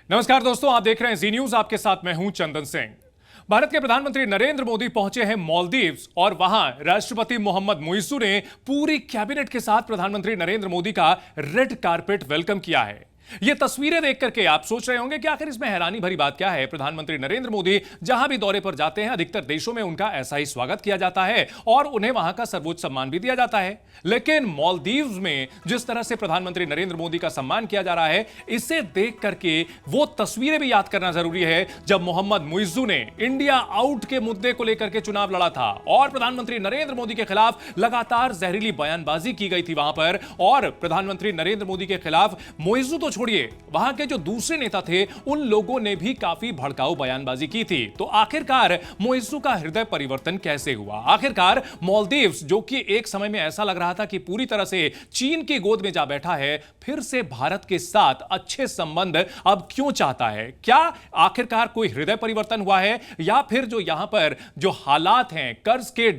नमस्कार दोस्तों, आप देख रहे हैं जी न्यूज। आपके साथ मैं हूं चंदन सिंह। भारत के प्रधानमंत्री नरेंद्र मोदी पहुंचे हैं मालदीव्स और वहां राष्ट्रपति मोहम्मद मुइज्जू ने पूरी कैबिनेट के साथ प्रधानमंत्री नरेंद्र मोदी का रेड कारपेट वेलकम किया है। ये तस्वीरें देख करके आप सोच रहे होंगे कि आखिर इसमें हैरानी भरी बात क्या है। प्रधानमंत्री नरेंद्र मोदी जहां भी दौरे पर जाते हैं, अधिकतर देशों में उनका ऐसा ही स्वागत किया जाता है और उन्हें वहां का सर्वोच्च सम्मान भी दिया जाता है। लेकिन मालदीव्स में जिस तरह से प्रधानमंत्री नरेंद्र मोदी का सम्मान किया जा रहा है, इसे देख करके वो तस्वीरें भी याद करना जरूरी है जब मोहम्मद मुइज्जू ने इंडिया आउट के मुद्दे को लेकर के चुनाव लड़ा था और प्रधानमंत्री नरेंद्र मोदी के खिलाफ लगातार जहरीली बयानबाजी की गई थी वहां पर। और प्रधानमंत्री नरेंद्र मोदी के खिलाफ मुइज्जू तो छोड़िए, वहां के जो दूसरे नेता थे उन लोगों ने भी काफी भड़काऊ बयानबाजी की थी। तो आखिरकार मुइज्जू का हृदय परिवर्तन कैसे हुआ? आखिरकार मालदीव्स, जो कि एक समय में ऐसा लग रहा था कि पूरी तरह से चीन की गोद में जा बैठा है, फिर से भारत के साथ अच्छे संबंध अब क्यों चाहता है? क्या आखिरकार कोई हृदय परिवर्तन हुआ है या फिर जो यहां पर जो हालात हैं, कर्ज के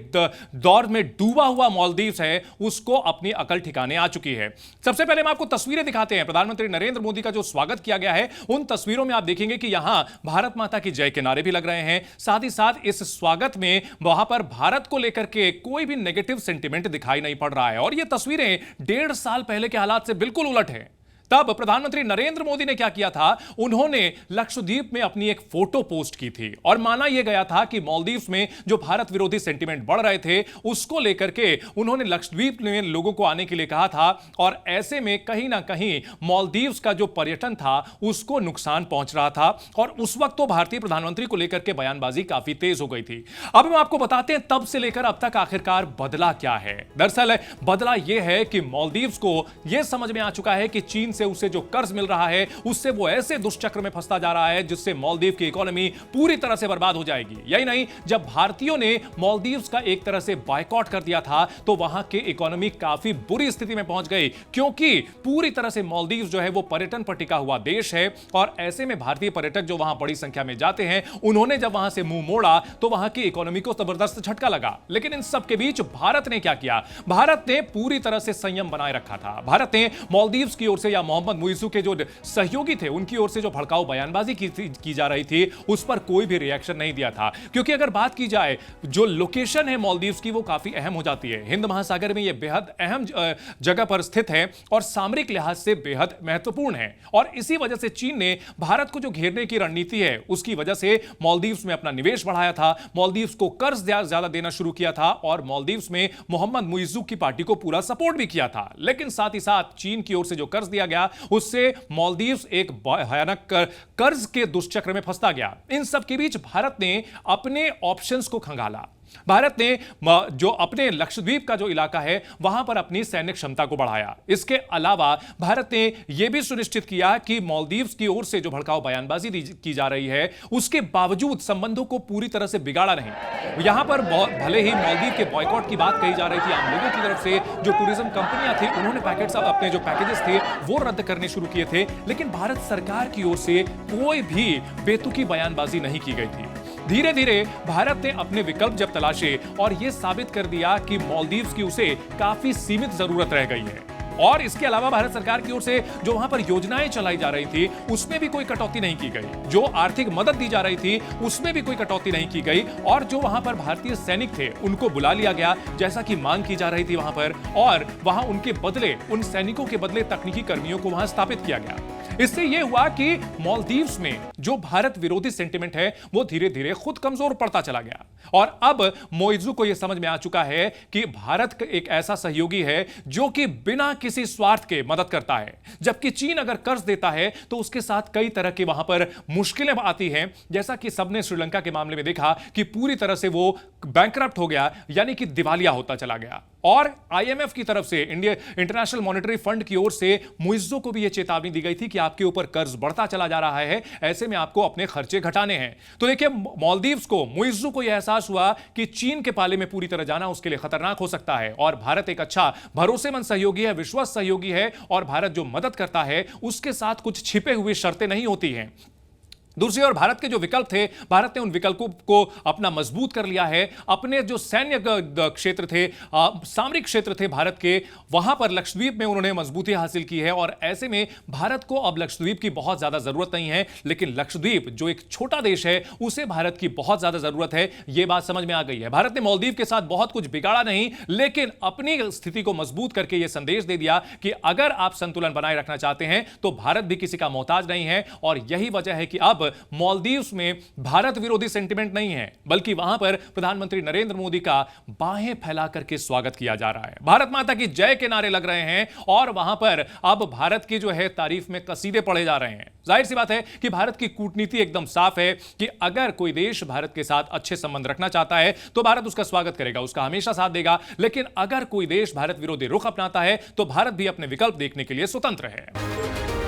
दौर में डूबा हुआ मालदीव्स है, उसको अपनी अकल ठिकाने आ चुकी है? सबसे पहले हम आपको तस्वीरें दिखाते हैं। प्रधानमंत्री नरेंद्र मोदी का जो स्वागत किया गया है, उन तस्वीरों में आप देखेंगे कि यहां भारत माता की जय के नारे भी लग रहे हैं। साथ ही साथ इस स्वागत में वहां पर भारत को लेकर के कोई भी नेगेटिव सेंटिमेंट दिखाई नहीं पड़ रहा है। और ये तस्वीरें 1.5 साल पहले के हालात से बिल्कुल उलट है। तब प्रधानमंत्री नरेंद्र मोदी ने क्या किया था? उन्होंने लक्षद्वीप में अपनी एक फोटो पोस्ट की थी और माना यह गया था कि मालदीव्स में जो भारत विरोधी सेंटिमेंट बढ़ रहे थे, उसको लेकर के उन्होंने लक्षद्वीप में लोगों को आने के लिए कहा था। और ऐसे में कहीं ना कहीं मालदीव्स का जो पर्यटन था उसको नुकसान पहुंच रहा था और उस वक्त तो भारतीय प्रधानमंत्री को लेकर के बयानबाजी काफी तेज हो गई थी। अब हम आपको बताते हैं तब से लेकर अब तक आखिरकार बदला क्या है। दरअसल बदला यह है कि मालदीव्स को यह समझ में आ चुका है कि चीन से उसे जो कर्ज मिल रहा है, उससे वो ऐसे दुष्चक्र में फंसता जा रहा है जिससे मालदीव की इकोनॉमी पूरी तरह से बर्बाद हो जाएगी। यही नहीं, जब भारतीयों ने मालदीव्स का एक तरह से बायकॉट कर दिया था तो वहां की इकोनॉमी काफी बुरी स्थिति में पहुंच गई, क्योंकि पूरी तरह से मालदीव्स जो है वो पर्यटन पर टिका हुआ देश है। और ऐसे में भारतीय पर्यटक जो वहां बड़ी संख्या में जाते हैं, उन्होंने जब वहां से मुंह मोड़ा तो वहां की इकोनॉमी को जबरदस्त झटका लगा। लेकिन इन सब के बीच भारत ने क्या किया? भारत ने पूरी तरह से संयम बनाए रखा था। भारत ने मालदीव्स की ओर से या मोहम्मद मुइज्जू के जो सहयोगी थे उनकी ओर से जो भड़काऊ बयानबाजी की जा रही थी, उस पर कोई भी रिएक्शन नहीं दिया था। क्योंकि अगर बात की जाए, जो लोकेशन है मालदीव्स की, वो काफी अहम हो जाती है। हिंद महासागर में यह बेहद अहम जगह पर स्थित है और सामरिक लिहाज से बेहद महत्वपूर्ण है। और इसी वजह से चीन ने भारत को जो घेरने की रणनीति है, उसकी वजह से मालदीव्स में अपना निवेश बढ़ाया था, मालदीव्स को कर्ज ज्यादा देना शुरू किया था और मालदीव्स में मोहम्मद मुइज्जू की पार्टी को पूरा सपोर्ट भी किया था। लेकिन साथ ही साथ चीन की ओर से जो कर्ज दिया गया, उससे मालदीव्स एक भयानक कर्ज के दुष्चक्र में फंसता गया। इन सब के बीच भारत ने अपने ऑप्शंस को खंगाला। भारत ने जो अपने लक्षद्वीप का जो इलाका है, वहां पर अपनी सैन्य क्षमता को बढ़ाया। इसके अलावा भारत ने यह भी सुनिश्चित किया कि मालदीव्स की ओर से जो भड़काऊ बयानबाजी की जा रही है, उसके बावजूद संबंधों को पूरी तरह से बिगाड़ा नहीं। यहां पर भले ही मालदीव के बॉयकॉट की बात कही जा रही थी आम लोगों की तरफ से, जो टूरिज्म कंपनियां थी उन्होंने अपने जो पैकेजेस थे वो रद्द करने शुरू किए थे, लेकिन भारत सरकार की ओर से कोई भी बेतुकी बयानबाजी नहीं की गई थी। धीरे धीरे भारत ने अपने विकल्प जब तलाशे और यह साबित कर दिया कि मालदीव्स की उसे काफी सीमित जरूरत रह गई है। और इसके अलावा भारत सरकार की ओर से जो वहां पर योजनाएं चलाई जा रही थी, उसमें भी कोई कटौती नहीं की गई। जो आर्थिक मदद दी जा रही थी, उसमें भी कोई कटौती नहीं की गई। और जो वहां पर भारतीय सैनिक थे, उनको बुला लिया गया जैसा कि मांग की जा रही थी वहां पर, और वहां उनके बदले, उन सैनिकों के बदले तकनीकी कर्मियों को वहां स्थापित किया गया। इससे यह हुआ कि मालदीव्स में जो भारत विरोधी सेंटिमेंट है, वो धीरे धीरे खुद कमजोर पड़ता चला गया। और अब मुइज्जू को यह समझ में आ चुका है कि भारत एक ऐसा सहयोगी है जो कि बिना किसी स्वार्थ के मदद करता है। जबकि चीन अगर कर्ज देता है तो उसके साथ कई तरह की वहां पर मुश्किलें आती हैं, जैसा कि सबने श्रीलंका के मामले में देखा कि पूरी तरह से वो बैंकरप्ट हो गया, यानी कि दिवालिया होता चला गया। और आईएमएफ की तरफ से, इंटरनेशनल मॉनेटरी फंड की ओर से मुइज्जू को भी यह चेतावनी दी गई थी कि आपके ऊपर कर्ज बढ़ता चला जा रहा है, ऐसे में आपको अपने खर्चे घटाने हैं। तो देखिए, मालदीव्स को, मुइज्जू को यह एहसास हुआ कि चीन के पाले में पूरी तरह जाना उसके लिए खतरनाक हो सकता है। और भारत एक अच्छा भरोसेमंद सहयोगी है, विश्वास सहयोगी है, और भारत जो मदद करता है उसके साथ कुछ छिपे हुए शर्तें नहीं होती हैं। दूसरी ओर भारत के जो विकल्प थे, भारत ने उन विकल्पों को अपना मजबूत कर लिया है। अपने जो सैन्य क्षेत्र थे, सामरिक क्षेत्र थे भारत के, वहां पर लक्षद्वीप में उन्होंने मजबूती हासिल की है। और ऐसे में भारत को अब लक्षद्वीप की बहुत ज्यादा जरूरत नहीं है, लेकिन लक्षद्वीप जो एक छोटा देश है उसे भारत की बहुत ज्यादा जरूरत है। यह बात समझ में आ गई है। भारत ने मालदीव के साथ बहुत कुछ बिगाड़ा नहीं, लेकिन अपनी स्थिति को मजबूत करके यह संदेश दे दिया कि अगर आप संतुलन बनाए रखना चाहते हैं तो भारत भी किसी का मोहताज नहीं है। और यही वजह है कि अब मालदीव में भारत विरोधी सेंटिमेंट नहीं है, बल्कि वहां पर प्रधानमंत्री नरेंद्र मोदी का बाहें फैला करके स्वागत किया जा रहा है। भारत माता की जय के नारे लग रहे हैं और वहां पर अब भारत की जो है तारीफ में कसीदे पढ़े जा रहे हैं। जाहिर सी बात है कि भारत की कूटनीति एकदम साफ है कि अगर कोई देश भारत के साथ अच्छे संबंध रखना चाहता है तो भारत उसका स्वागत करेगा, उसका हमेशा साथ देगा। लेकिन अगर कोई देश भारत विरोधी रुख अपनाता है तो भारत भी अपने विकल्प देखने के लिए स्वतंत्र है।